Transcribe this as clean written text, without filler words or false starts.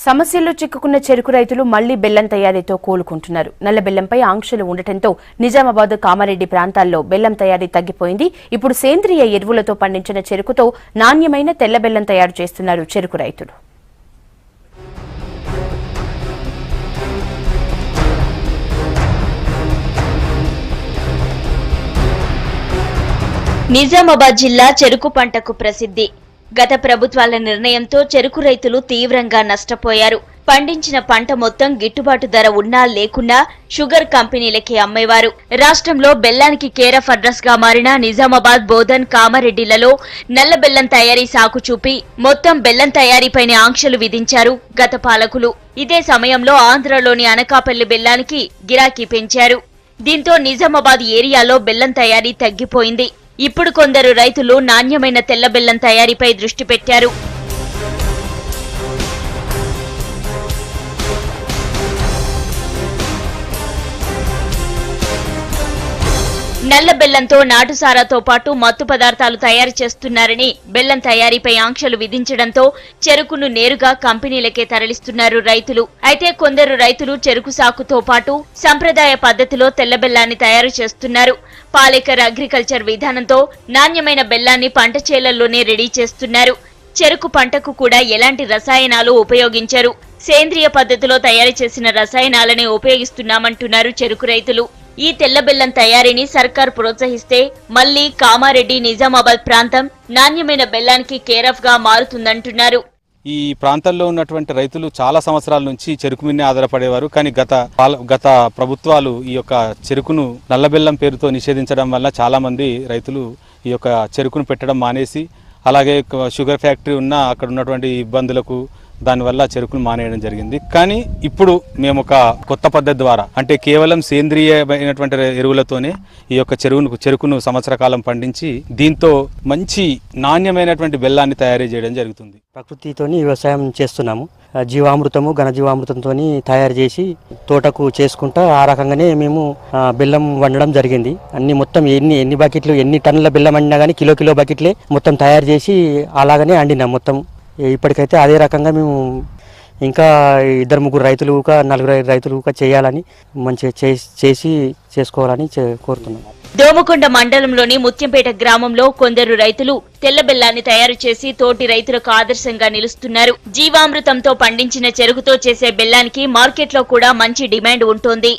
సమస్యల్లో చిక్కుకున్న చెరుకు రైతులు మళ్లీ బెల్లం తయారీతో కోలుకుంటున్నారు. నల్ల బెల్లంపై ఆంక్షలు ఉండటంతో నిజామాబాద్, కామారెడ్డి ప్రాంతాల్లో బెల్లం తయారీ తగ్గిపోయింది. ఇప్పుడు సేంద్రియ ఎరువులతో పండించిన చెరుకుతో నాణ్యమైన తెల్ల బెల్లం తయారు చేస్తున్నారు చెరుకు రైతులు. నిజామాబాద్ జిల్లా చెరుకు పంటకు ప్రసిద్ధి. గత ప్రభుత్వాల నిర్ణయంతో చెరుకు రైతులు తీవ్రంగా నష్టపోయారు. పండించిన పంట మొత్తం గిట్టుబాటు ధర ఉన్నా లేకున్నా షుగర్ కంపెనీలకే అమ్మేవారు. రాష్ట్రంలో బెల్లానికి కేర్ ఆఫ్ అడ్రస్ గా మారిన నిజామాబాద్, బోధన్, కామారెడ్డిలలో నల్ల బెల్లం తయారీ సాకు చూపి మొత్తం బెల్లం తయారీపైనే ఆంక్షలు విధించారు గత పాలకులు. ఇదే సమయంలో ఆంధ్రలోని అనకాపల్లి బెల్లానికి గిరాకీ పెంచారు. దీంతో నిజామాబాద్ ఏరియాలో బెల్లం తయారీ తగ్గిపోయింది. ఇప్పుడు కొందరు రైతులు నాణ్యమైన తెల్ల బెల్లం తయారీపై దృష్టి పెట్టారు. నల్ల బెల్లంతో నాటుసారాతో పాటు మత్తు పదార్థాలు తయారు చేస్తున్నారని బెల్లం తయారీపై ఆంక్షలు విధించడంతో చెరుకును నేరుగా కంపెనీలకే తరలిస్తున్నారు రైతులు. అయితే కొందరు రైతులు చెరుకు సాకుతో పాటు సంప్రదాయ పద్ధతిలో తెల్ల బెల్లాన్ని తయారు చేస్తున్నారు. పాలేకర్ అగ్రికల్చర్ విధానంతో నాణ్యమైన బెల్లాన్ని పంట చేలల్లోనే రెడీ చేస్తున్నారు. చెరుకు పంటకు కూడా ఎలాంటి రసాయనాలు ఉపయోగించరు. సేంద్రియ పద్ధతిలో తయారు చేసిన రసాయనాలనే ఉపయోగిస్తున్నామంటున్నారు చెరుకు రైతులు. ఈ తెల్ల బెల్లం తయారీని సర్కార్ ప్రోత్సహిస్తే మళ్లీ కామారెడ్డి, నిజామాబాద్ ప్రాంతం నాణ్యమైన బెల్లానికి కేర్ ఆఫ్ గా మారుతుందంటున్నారు. ఈ ప్రాంతాల్లో ఉన్నటువంటి రైతులు చాలా సంవత్సరాల నుంచి చెరుకు మీదనే ఆధారపడేవారు. కానీ గత ప్రభుత్వాలు ఈ యొక్క చెరుకును నల్లబెల్లం పేరుతో నిషేధించడం వల్ల చాలా మంది రైతులు ఈ యొక్క చెరుకును పెట్టడం మానేసి, అలాగే షుగర్ ఫ్యాక్టరీ ఉన్న అక్కడ ఉన్నటువంటి ఇబ్బందులకు దానివల్ల చెరుకును మానేయడం జరిగింది. కానీ ఇప్పుడు మేము ఒక కొత్త పద్ధతి ద్వారా, అంటే కేవలం సేంద్రియమైనటువంటి ఎరువులతోనే ఈ యొక్క చెరుకును సంవత్సర కాలం పండించి దీంతో మంచి నాణ్యమైనటువంటి బెల్లాన్ని తయారు చేయడం జరుగుతుంది. ప్రకృతితోని వ్యవసాయం చేస్తున్నాము. జీవామృతము, ఘనజీవామృతంతో తయారు చేసి తోటకు చేసుకుంటా ఆ రకంగానే మేము బెల్లం వండడం జరిగింది. అన్ని మొత్తం ఎన్ని బకెట్లు, ఎన్ని టన్నుల బెల్లం వండినా కానీ కిలో బకెట్లే మొత్తం తయారు చేసి అలాగనే వండినాం మొత్తం. ఇప్పటికైతే అదే రకంగా మేము ఇంకా 2-3 రైతులు, 4 రైతులు చేయాలని మంచిగా చేసుకోవాలని కోరుతున్నాం. దోమకొండ మండలంలోని ముత్యంపేట గ్రామంలో కొందరు రైతులు తెల్ల బెల్లాన్ని తయారు చేసి తోటి రైతులకు ఆదర్శంగా నిలుస్తున్నారు. జీవామృతంతో పండించిన చెరుకుతో చేసే బెల్లానికి మార్కెట్లో కూడా మంచి డిమాండ్ ఉంటోంది.